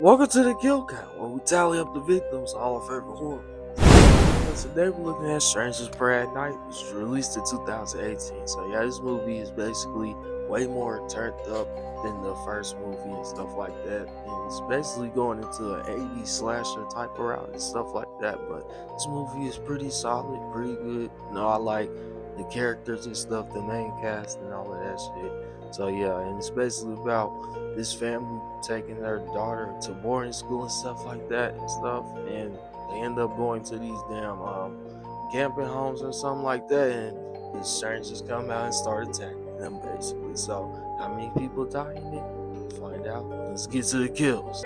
Welcome to the Kill Count, where we tally up the victims of all our favorite horror movies. Today we're looking at Strangers Pray at Night, which was released in 2018. So yeah, this movie is basically way more turned up than the first movie and stuff like that. And it's basically going into an 80s slasher type of route and stuff like that. But this movie is pretty solid, pretty good. I like the characters and stuff, the main cast and all of that shit. So yeah, and it's basically about this family taking their daughter to boarding school and stuff like that and they end up going to these damn camping homes or something like that, and the strangers come out and start attacking them basically. So how many people die in it? Let's find out. Let's get to the kills.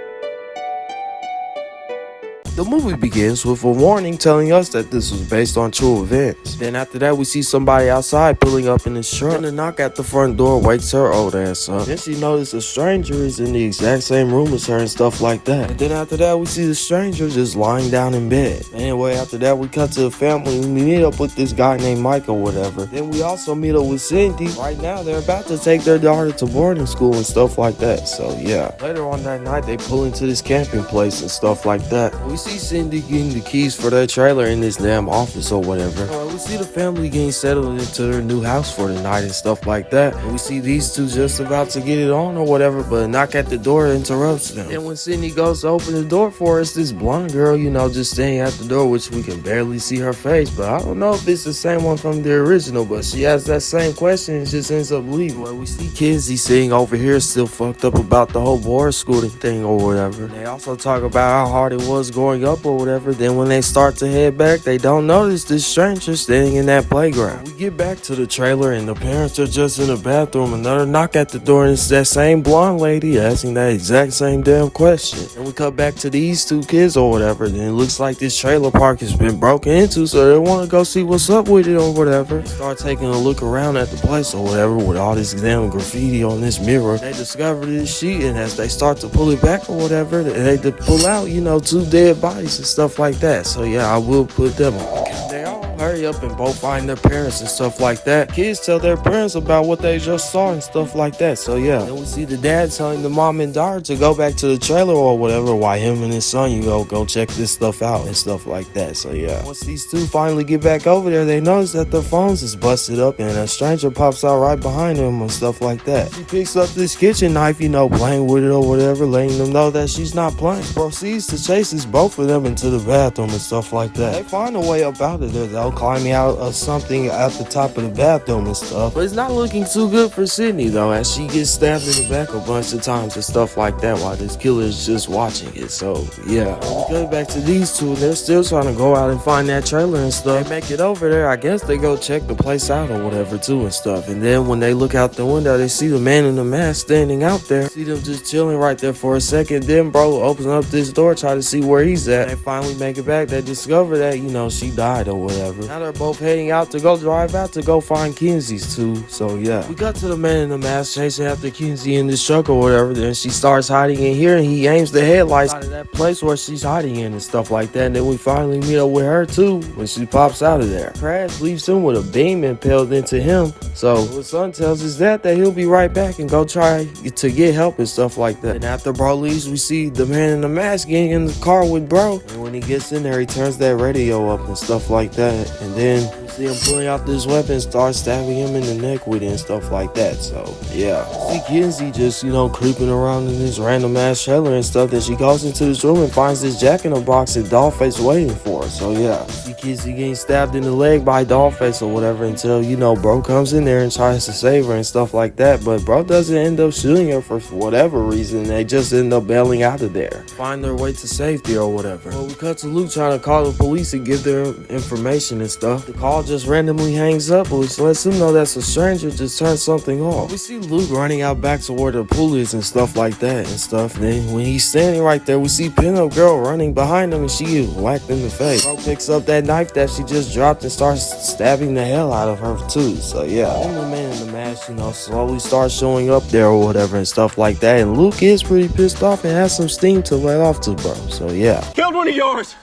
The movie begins with a warning telling us that this was based on true events. Then after that, we see somebody outside pulling up in his truck, and a knock at the front door wakes her old ass up. Then she notices a stranger is in the exact same room as her and stuff like that. And then after that, we see the stranger just lying down in bed. Anyway, after that, we cut to the family and we meet up with this guy named Mike or whatever. Then we also meet up with Cindy. Right now, they're about to take their daughter to boarding school and stuff like that. So yeah. Later on that night, they pull into this camping place and stuff like that. We see Cindy getting the keys for their trailer in this damn office or whatever. We see the family getting settled into their new house for the night and stuff like that. And we see these two just about to get it on or whatever, but a knock at the door interrupts them. And when Cindy goes to open the door for us, this blonde girl, just standing at the door, which we can barely see her face. But I don't know if it's the same one from the original, but she has that same question and just ends up leaving. Well, we see Kinsey sitting over here still fucked up about the whole board schooling thing or whatever. And they also talk about how hard it was growing up or whatever. Then when they start to head back, they don't notice this stranger standing in that playground. We get back to the trailer and the parents are just in the bathroom. Another knock at the door and it's that same blonde lady asking that exact same damn question. And we cut back to these two kids or whatever. Then it looks like this trailer park has been broken into, so they want to go see what's up with it or whatever. Start taking a look around at the place or whatever with all this damn graffiti on this mirror. They discover this sheet, and as they start to pull it back or whatever, they pull out, two dead bodies and stuff like that. So yeah, I will put them on. They all hurry up and both find their parents and stuff like that. Kids tell their parents about what they just saw and stuff like that. So yeah, then we see the dad telling the mom and daughter to go back to the trailer or whatever, while him and his son, go check this stuff out and stuff like that. So yeah, once these two finally get back over there, they notice that their phones is busted up and a stranger pops out right behind them and stuff like that. She picks up this kitchen knife, playing with it or whatever, letting them know that she's not playing. Proceeds to chases both of them into the bathroom and stuff like that. They find a way up out of there though, climbing out of something at the top of the bathroom and stuff. But it's not looking too good for Sydney though, as she gets stabbed in the back a bunch of times and stuff like that while this killer is just watching it. So yeah, we go back to these two and they're still trying to go out and find that trailer and stuff. They make it over there. I guess they go check the place out or whatever too and stuff. And then when they look out the window, they see the man in the mask standing out there. See them just chilling right there for a second. Then bro opens up this door, try to see where he's at. They finally make it back. They discover that, she died or whatever. Now they're both heading out to go drive out to go find Kinsey's too. So yeah, we got to the man in the mask chasing after Kinsey in this truck or whatever. Then she starts hiding in here and he aims the headlights out of that place where she's hiding in and stuff like that. And then we finally meet up with her too when she pops out of there. Crash leaves him with a beam impaled into him. So his son tells his dad that he'll be right back and go try to get help and stuff like that. And after bro leaves, we see the man in the mask getting in the car with bro. And when he gets in there, he turns that radio up and stuff like that. And then we see him pulling out this weapon, start stabbing him in the neck with it and stuff like that. So yeah, see Kinsey just creeping around in this random ass trailer and stuff. Then she goes into this room and finds this Jack in the Box and Dollface waiting for her. So yeah, see Kinsey getting stabbed in the leg by Dollface or whatever until bro comes in there and tries to save her and stuff like that. But bro doesn't end up shooting her for whatever reason. They just end up bailing out of there, find their way to safety or whatever. Well, we cut to Luke trying to call the police and give their information and stuff. The call just randomly hangs up, which lets him know that's a stranger just turned something off. We see Luke running out back to where the pool is and stuff like that and stuff. And then when he's standing right there, we see Pinup Girl running behind him and she is whacked in the face. Bro picks up that knife that she just dropped and starts stabbing the hell out of her too. So yeah, then the man in the mask, slowly starts showing up there or whatever and stuff like that. And Luke is pretty pissed off and has some steam to let off to bro. So yeah. Killed one of yours.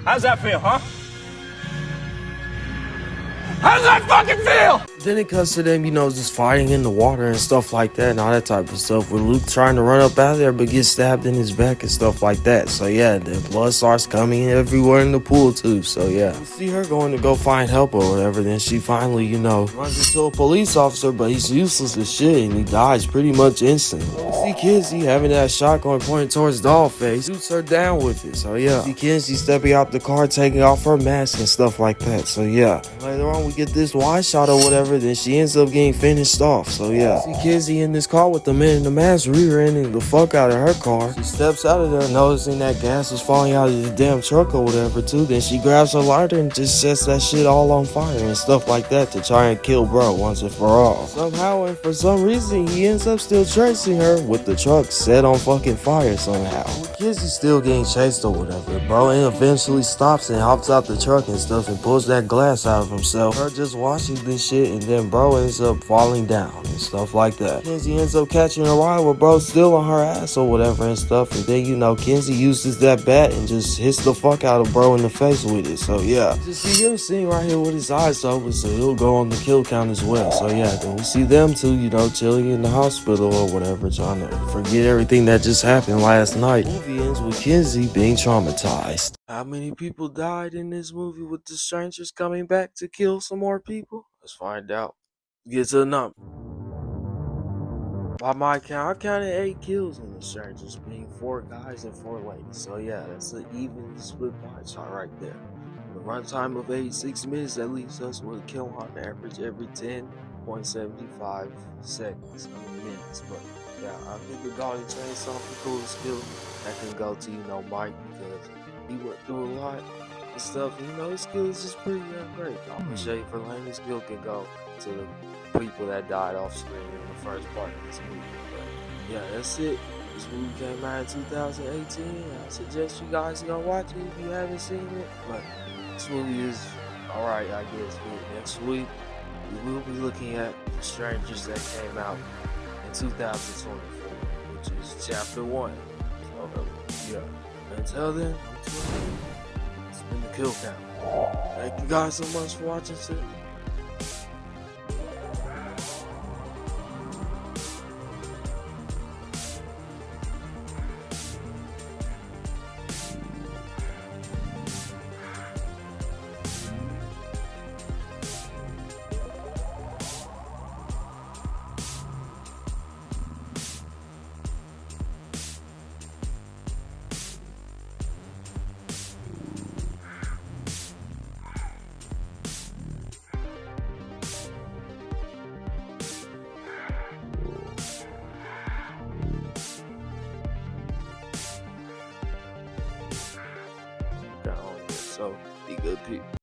How's that feel, huh? How does that fucking feel? Then it cuts to them, just fighting in the water and stuff like that and all that type of stuff. With Luke trying to run up out of there but gets stabbed in his back and stuff like that. So yeah, the blood starts coming everywhere in the pool too. So yeah, you see her going to go find help or whatever. Then she finally, runs into a police officer, but he's useless as shit and he dies pretty much instantly. You see Kinsey having that shotgun pointed towards Dollface, shoots her down with it. So yeah, you see Kinsey stepping out the car, taking off her mask and stuff like that. So yeah, later on we get this wide shot or whatever. Then she ends up getting finished off. So yeah, see Kinsey in this car with the man in the mask rear-ending the fuck out of her car. She steps out of there noticing that gas is falling out of the damn truck or whatever too. Then she grabs her lighter and just sets that shit all on fire and stuff like that to try and kill bro once and for all. Somehow and for some reason he ends up still chasing her with the truck set on fucking fire somehow. Kinsey still getting chased or whatever, bro, and eventually stops and hops out the truck and stuff and pulls that glass out of himself. Her just watching this shit, and then bro ends up falling down and stuff like that. Kinsey ends up catching a ride with bro still on her ass or whatever and stuff, and then Kinsey uses that bat and just hits the fuck out of bro in the face with it. So yeah, just see him sitting right here with his eyes open, so he'll go on the kill count as well. So yeah, then we see them two, chilling in the hospital or whatever, trying to forget everything that just happened last night. The movie ends with Kinsey being traumatized. How many people died in this movie with the strangers coming back to kill some more people? Let's find out. Get to the number. By my count, I counted 8 kills in the strangers, being 4 guys and 4 ladies. So yeah, that's an even split pie chart right there. The runtime of 86 minutes, that leaves us with a kill on average every 10.75 seconds. Minutes. But yeah, I think the Golden Chainsaw the coolest kill that can go to Mike, because he went through a lot and stuff. His skill is just pretty great. I'm gonna show you for Lane, his skill can go to the people that died off screen in the first part of this movie. But yeah, that's it. This movie came out in 2018. I suggest you guys go watch it if you haven't seen it. But this movie is alright, I guess. But next week we will be looking at The Strangers that came out in 2024, which is chapter 1. So yeah. Until then, it's been the Kill Count. Thank you guys so much for watching. So be good people.